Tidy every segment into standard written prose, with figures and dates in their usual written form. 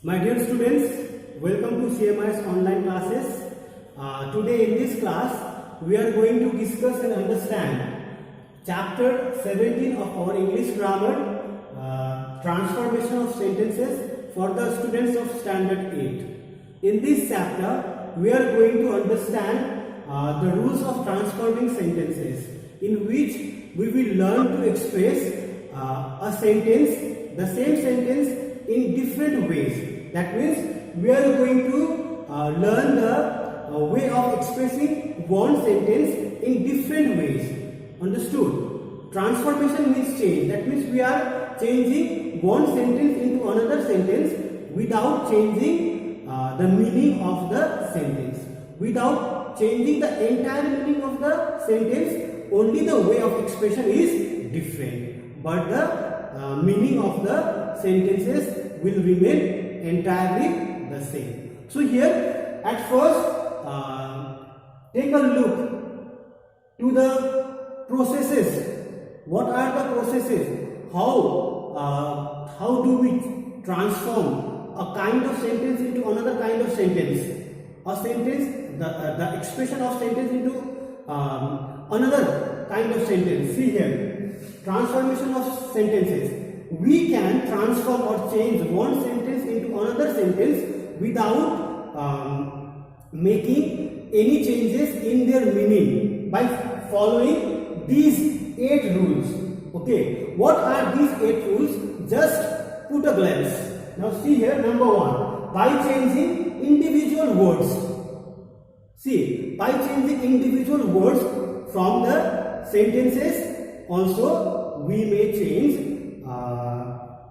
My dear students, welcome to CMI's online classes. Today in this class, we are going to discuss and understand chapter 17 of our English grammar, transformation of sentences for the students of standard 8. In this chapter, we are going to understand the rules of transforming sentences, in which we will learn to express a sentence, the same sentence in different ways. That means we are going to learn the way of expressing one sentence in different ways. Understood? Transformation means change. That means we are changing one sentence into another sentence without changing the meaning of the sentence. Without changing the entire meaning of the sentence, only the way of expression is different. But the meaning of the sentences will remain entirely the same. So here at first take a look to the processes. What are the processes? How do we transform a kind of sentence into another kind of sentence? A sentence, the expression of sentence into another kind of sentence. See here, transformation of sentences. We can transform or change one sentence into another sentence without making any changes in their meaning by following these 8 rules. Okay, what are these 8 rules? Just put a glance. Now see here, number 1, by changing individual words. See, by changing individual words from the sentences, also we may change.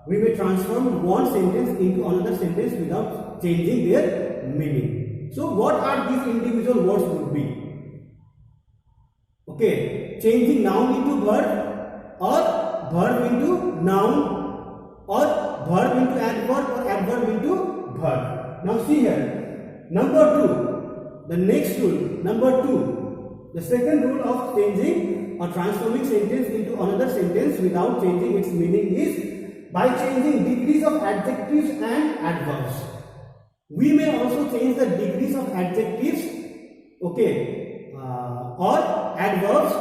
We may transform one sentence into another sentence without changing their meaning. So what are these individual words would be? Okay, changing noun into verb, or verb into noun, or verb into adverb, or adverb into verb. Now see here, number 2, the next rule, number 2, the second rule of changing or transforming sentence into another sentence without changing its meaning is by changing degrees of adjectives and adverbs. We may also change the degrees of adjectives, okay, or adverbs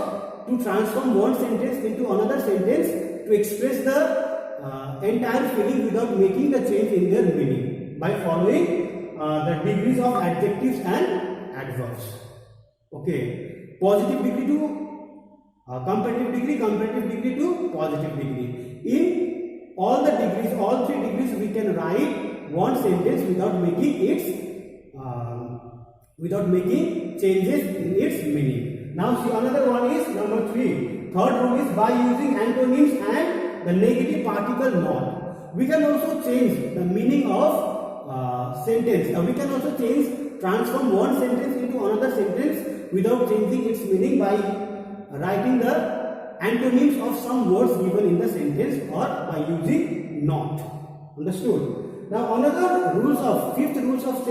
to transform one sentence into another sentence to express the entire feeling without making the change in their meaning by following the degrees of adjectives and adverbs. Okay, positive degree to comparative degree to positive degree. In all the degrees, all 3 degrees, we can write one sentence without making changes in its meaning. Now see, another one is number 3. Third rule is by using antonyms and the negative particle not. We can also change the meaning of sentence. We can also transform one sentence into another sentence without changing its meaning by writing the antonyms of some words given in the sentence or by using not. Understood? Now another fifth rule of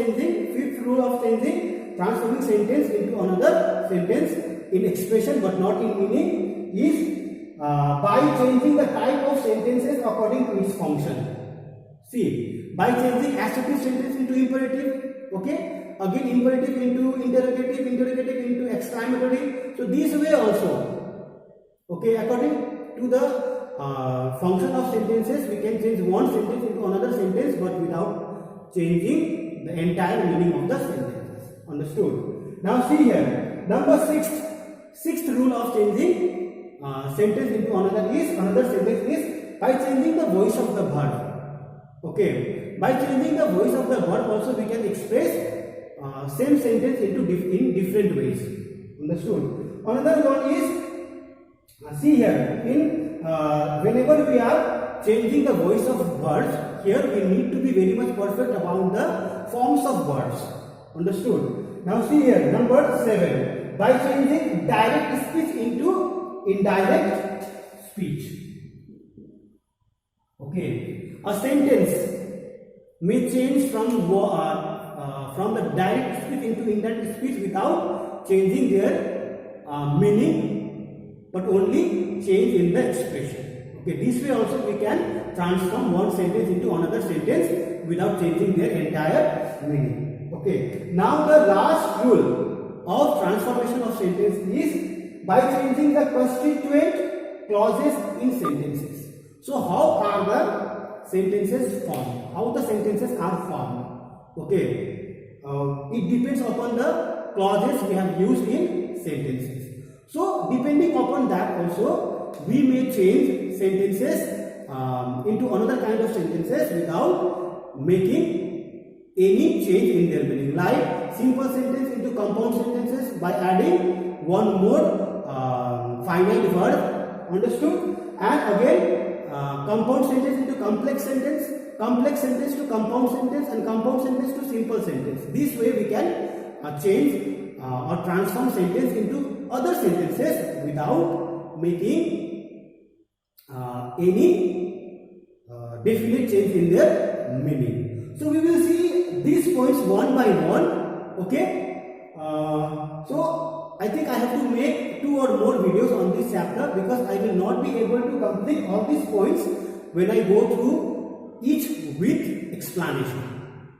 changing, transforming sentence into another sentence in expression but not in meaning is by changing the type of sentences according to its function. See, by changing assertive sentence into imperative, okay, again imperative into interrogative, interrogative into exclamatory. So this way also, okay, according to the function of sentences, we can change one sentence into another sentence but without changing the entire meaning of the sentences. Understood? Now see here, number 6th rule of changing sentence into another sentence is by changing the voice of the verb. Okay, by changing the voice of the verb also we can express same sentence in different ways. Understood? Another one is, see here, whenever we are changing the voice of words, here we need to be very much perfect about the forms of words. Understood? Now see here, number 7, by changing direct speech into indirect speech. Okay, a sentence may change from the direct speech into indirect speech without changing their meaning, but only change in the expression. Okay, this way also we can transform one sentence into another sentence without changing their entire meaning. Okay. Now the last rule of transformation of sentence is by changing the constituent clauses in sentences. So how are the sentences formed? How the sentences are formed? Okay. It depends upon the clauses we have used in sentences. So depending upon that also, we may change sentences into another kind of sentences without making any change in their meaning. Like simple sentence into compound sentences by adding one more finite verb. Understood? And again, compound sentence into complex sentence to compound sentence, and compound sentence to simple sentence. This way we can change or transform sentence into other sentences without making any definite change in their meaning. So we will see these points one by one. Okay. So I think I have to make 2 or more videos on this chapter, because I will not be able to complete all these points when I go through each with explanation.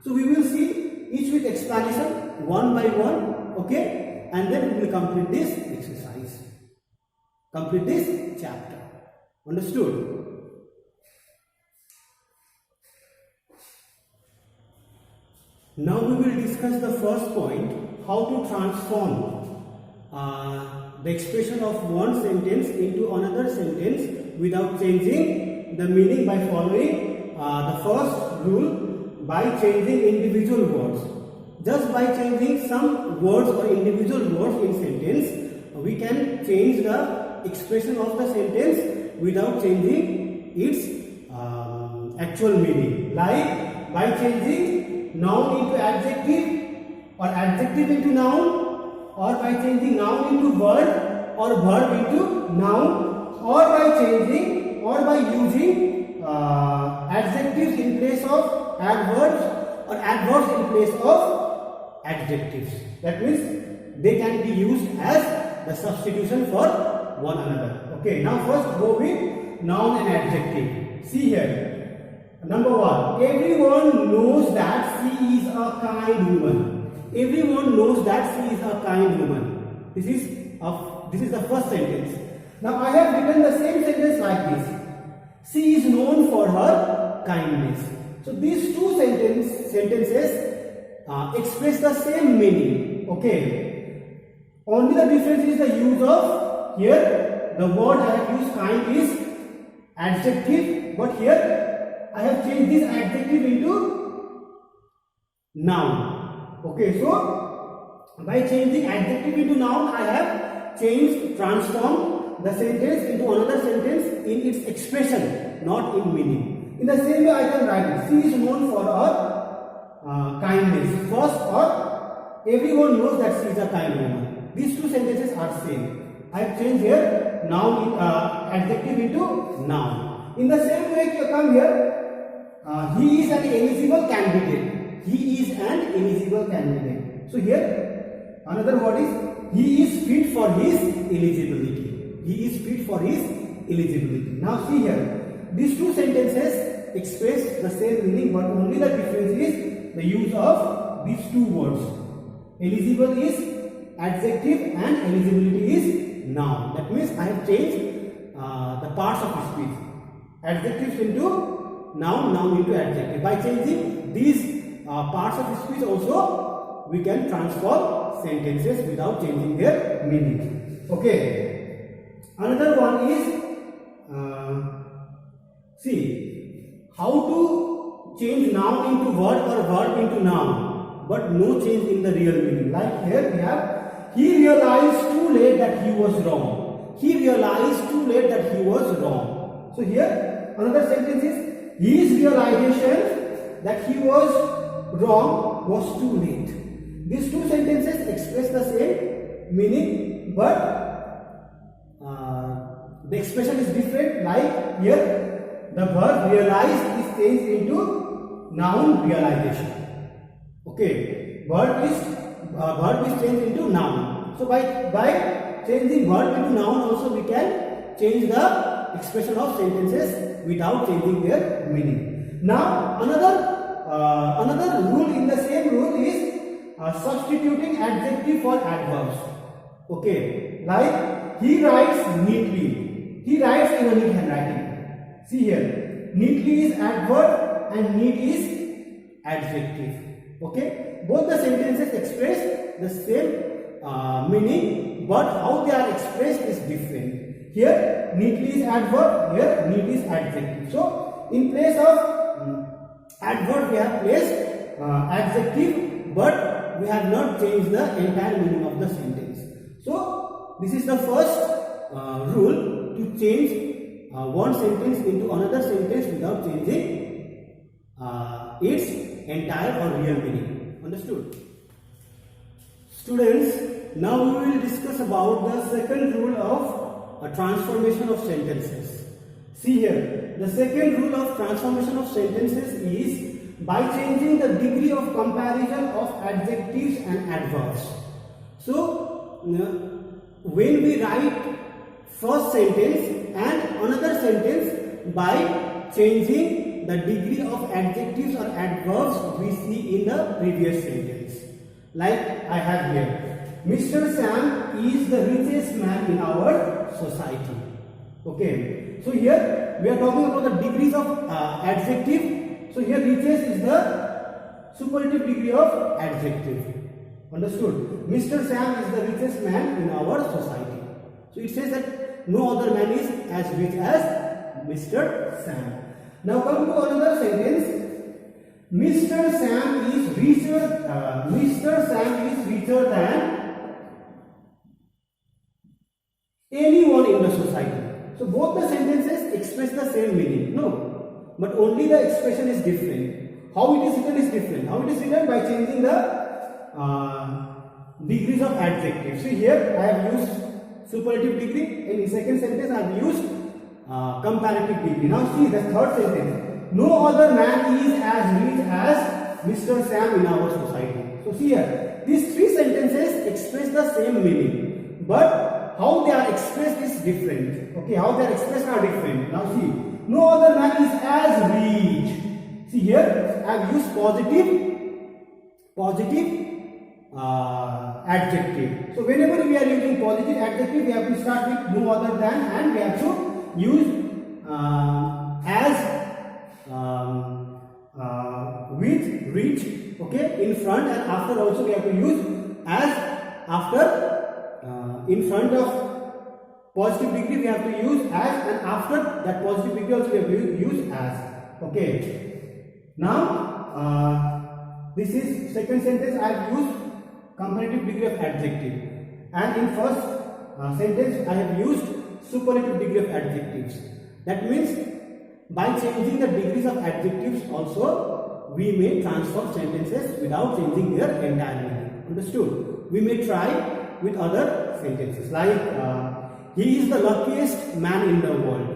So we will see each with explanation one by one. Okay. And then we will complete this exercise. Complete this chapter. Understood? Now we will discuss the first point, how to transform the expression of one sentence into another sentence without changing the meaning, by following the first rule, by changing individual words. Just by changing some words or individual words in sentence, we can change the expression of the sentence without changing its actual meaning. Like by changing noun into adjective, or adjective into noun, or by changing noun into verb, or verb into noun, or by changing or by using adjectives in place of adverbs, or adverbs in place of adjectives. That means they can be used as the substitution for one another. Okay, now first go with noun and adjective. See here. Number 1, everyone knows that she is a kind woman. Everyone knows that she is a kind woman. This is the first sentence. Now I have written the same sentence like this. She is known for her kindness. So these two sentences express the same meaning. Okay. Only the difference is the use of, here the word I have used kind is adjective, but here I have changed this adjective into noun. Okay, so by changing adjective into noun, I have transformed the sentence into another sentence in its expression, not in meaning. In the same way, I can write it. She is known for her kindness. First, or everyone knows that she is a kind woman. These two sentences are same. I have changed here noun adjective into noun. In the same way, you come here. He is an eligible candidate. He is an eligible candidate. So here another word is he is fit for his eligibility. He is fit for his eligibility. Now see here, these two sentences express the same meaning, but only the difference is the use of these two words. Eligible is adjective and eligibility is noun. That means I have changed the parts of speech. Adjectives into noun, noun into adjective. By changing these parts of speech also, we can transform sentences without changing their meaning. Okay. Another one is, see, how to change noun into verb or verb into noun, but no change in the real meaning. Like here we have, he realized too late that he was wrong. He realized too late that he was wrong. So here another sentence is, his realization that he was wrong was too late. These two sentences express the same meaning, but the expression is different. Like here, the verb realized is changed into noun realization. Okay, verb is changed into noun. So by changing verb into noun also, we can change the expression of sentences without changing their meaning. Now another another rule in the same rule is substituting adjective for adverbs. Okay, like he writes neatly. He writes in a neat handwriting. See here, neatly is adverb and neat is adjective. Okay, both the sentences express the same meaning, but how they are expressed is different. Here neatly is adverb, here neat is adjective. So in place of adverb we have placed adjective, but we have not changed the entire meaning of the sentence. So this is the first rule, to change one sentence into another sentence without changing its entire or real meaning. Understood? Students, now we will discuss about the second rule of a transformation of sentences. See here, the second rule of transformation of sentences is by changing the degree of comparison of adjectives and adverbs. So, when we write first sentence and another sentence by changing the degree of adjectives or adverbs we see in the previous sentence. Like I have here, Mr. Sam is the richest man in our society. Okay, so here we are talking about the degrees of adjective. So here richest is the superlative degree of adjective. Understood? Mr. Sam is the richest man in our society. So it says that no other man is as rich as Mr. Sam. Now come to another sentence. Mr. Sam is richer. Mr. Sam is richer than anyone in the society. So both the sentences express the same meaning. No, but only the expression is different. How it is written is different. How it is written? By changing the degrees of adjectives. See here, I have used superlative degree. In the second sentence, I have used comparative degree. Now see the third sentence. No other man is as rich as Mr. Sam in our society. So see here, these three sentences express the same meaning, but how they are expressed is different. Okay, how they are expressed are different. Now see, no other man is as rich. See here, I have used positive adjective. So whenever we are using positive adjective, we have to start with no other than, and we have to use as with rich, okay, in front, and after also we have to use as after. In front of positive degree we have to use as, and after that positive degree also we have to use as. Okay, now this is second sentence. I have used comparative degree of adjective, and in first sentence I have used superlative degree of adjectives. That means by changing the degrees of adjectives also we may transform sentences without changing their entire meaning. Understood? We may try with other sentences like he is the luckiest man in the world.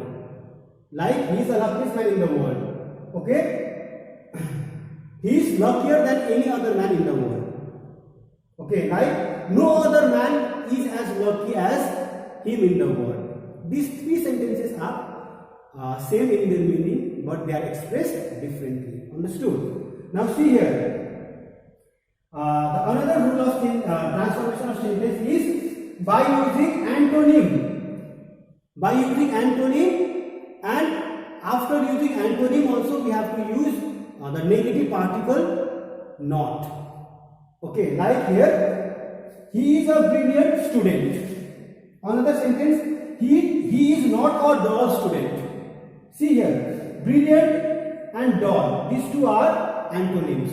Like he is the luckiest man in the world. Okay? He is luckier than any other man in the world. Okay, like no other man is as lucky as him in the world. These three sentences are same in their meaning, but they are expressed differently. Understood? Now see here, another rule of transformation of sentence is by using antonym. By using antonym, and after using antonym also we have to use the negative particle not. Okay, like here, he is a brilliant student. Another sentence, he is not a dull student. See here, brilliant and dull, these two are antonyms.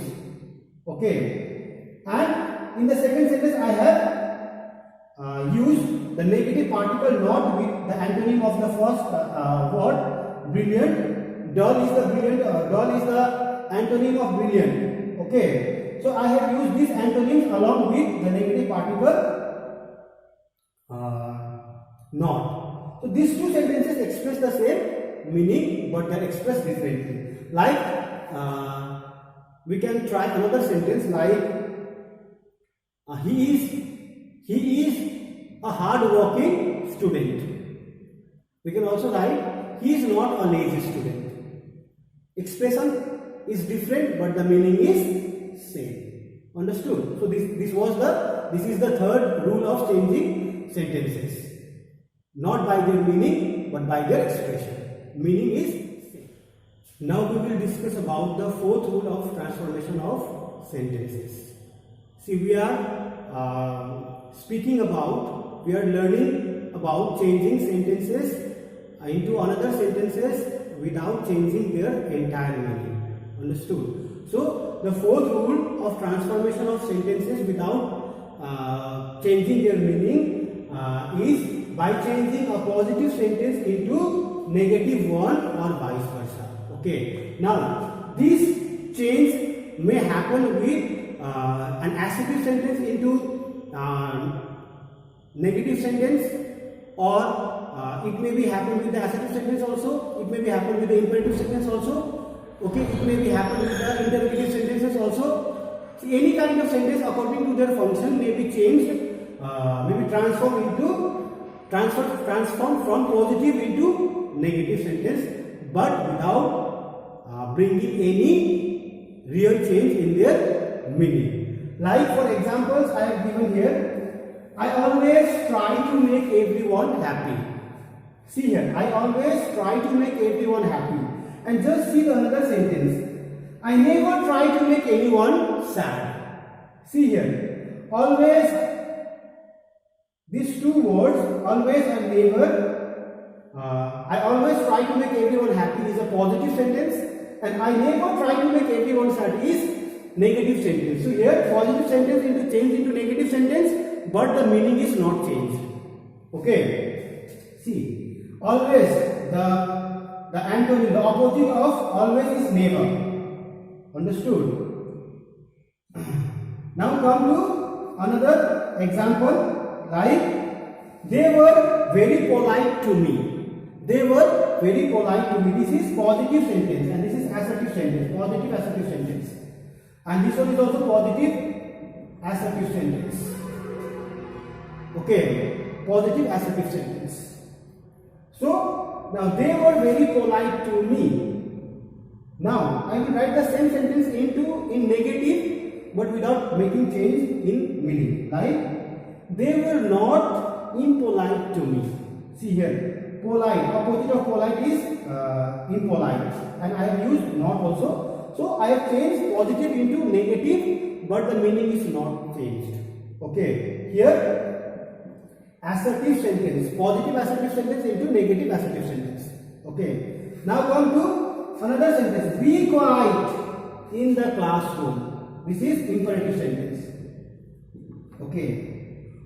Okay, and in the second sentence I have used the negative particle not with the antonym of the first word, brilliant. Dull is the antonym of brilliant. Okay, so I have used these antonyms along with the negative particle not. So these two sentences express the same meaning, but they are expressed differently. Like we can try another sentence like he is a hard-working student. We can also write he is not a lazy student. Expression is different, but the meaning is same. Understood? So this is the third rule of changing sentences. Not by their meaning, but by their expression. Meaning is same. Now we will discuss about the fourth rule of transformation of sentences. See, we are learning about changing sentences into another sentences without changing their entire meaning. Understood? So the fourth rule of transformation of sentences without changing their meaning is by changing a positive sentence into negative one or vice versa. Okay. Now this change may happen with an assertive sentence into negative sentence, or it may be happen with the assertive sentence also. It may be happen with the imperative sentence also. Okay. It may be happen with the interrogative sentences also. See, any kind of sentence according to their function may be changed, may be transformed from positive into negative sentence, but without bringing any real change in their meaning. Like for examples I have given here, I always try to make everyone happy. See here, I always try to make everyone happy. And just see the another sentence, I never try to make anyone sad. See here, always, these two words, always and never, I always try to make everyone happy is a positive sentence, and I never try to make everyone sad is negative sentence. So here positive sentence into change into negative sentence, but the meaning is not changed. Okay. See, always, the antonym, the opposite of always is never. Understood? Now come to another example. Like, they were very polite to me. They were very polite to me. This is positive sentence and this is assertive sentence. Positive assertive sentence. And this one is also positive assertive sentence. Okay. Positive assertive sentence. So, now they were very polite to me. Now, I will write the same sentence in negative, but without making change in meaning. Like, they were not impolite to me. See here, polite, opposite of polite is impolite, and I have used not also. So I have changed positive into negative, but the meaning is not changed. Okay, here assertive sentence, positive assertive sentence into negative assertive sentence. Okay, now come to another sentence. Be quiet in the classroom. This is imperative sentence. Okay.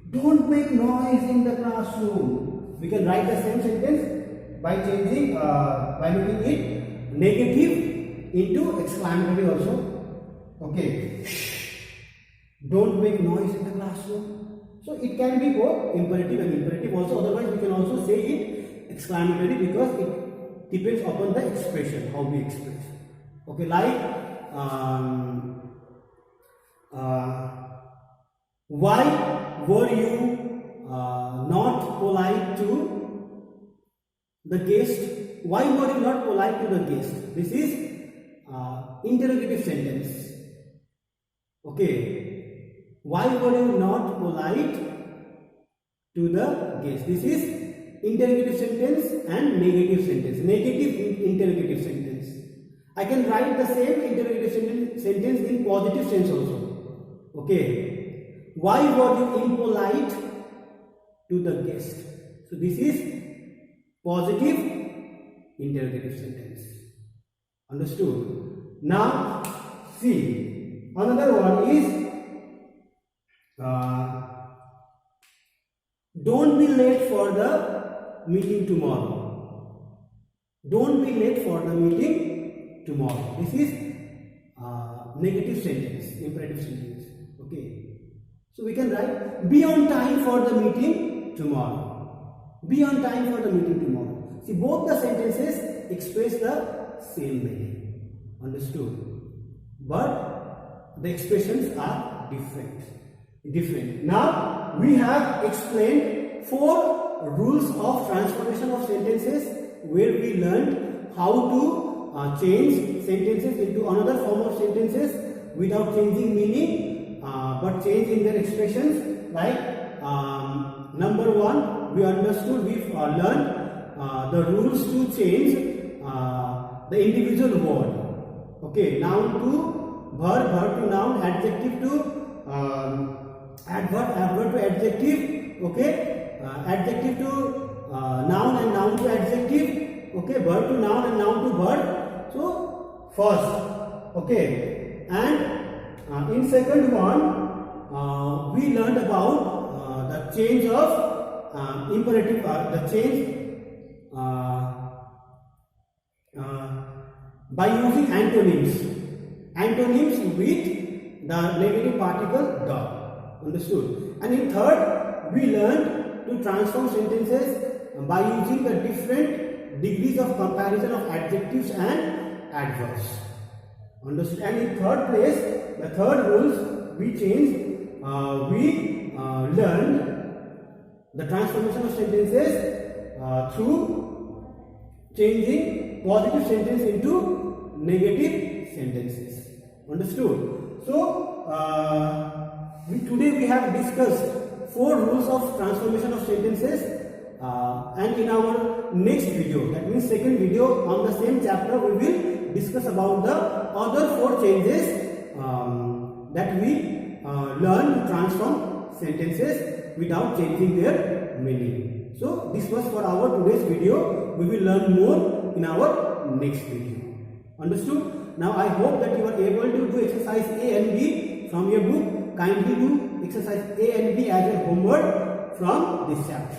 Don't make noise in the classroom. We can write the same sentence by changing, by making it negative into exclamatory also. Okay. Don't make noise in the classroom. So it can be both imperative and imperative also. Otherwise, we can also say it exclamatory because it depends upon the expression, how we express. Okay, like why were you not polite to the guest? Why were you not polite to the guest? This is interrogative sentence. Okay. Why were you not polite to the guest? This is interrogative sentence and negative sentence. Negative interrogative sentence. I can write the same interrogative sentence in positive sense also. Okay. Why were you impolite to the guest? So this is positive interrogative sentence. Understood? Now see, another one is don't be late for the meeting tomorrow. Don't be late for the meeting tomorrow. This is negative sentence, imperative sentence. Okay. So we can write be on time for the meeting tomorrow. Be on time for the meeting tomorrow. See, both the sentences express the same meaning. Understood? But the expressions are different. Now we have explained 4 rules of transformation of sentences where we learned how to change sentences into another form of sentences without changing meaning, but change in their expressions. Like number one, we understood, we learned the rules to change the individual word. Okay, noun to verb, verb to noun, adjective to adverb, adverb to adjective. Okay, adjective to noun and noun to adjective. Okay, verb to noun and noun to verb. So first, okay, and in second one, we learned about the change of imperative, the change by using antonyms. Antonyms with the negative particle the. Understood? And in third, we learned to transform sentences by using the different degrees of comparison of adjectives and adverbs. Understood? And in third place, the third rules we changed, we learned the transformation of sentences through changing positive sentence into negative sentences. Understood? So, today we have discussed 4 rules of transformation of sentences, and in our next video, that means second video on the same chapter, we will discuss about the other 4 changes that we learn to transform sentences without changing their meaning. So this was for our today's video. We will learn more in our next video. Understood? Now I hope that you are able to do exercise A and B from your book. Kindly do exercise A and B as your homework from this chapter.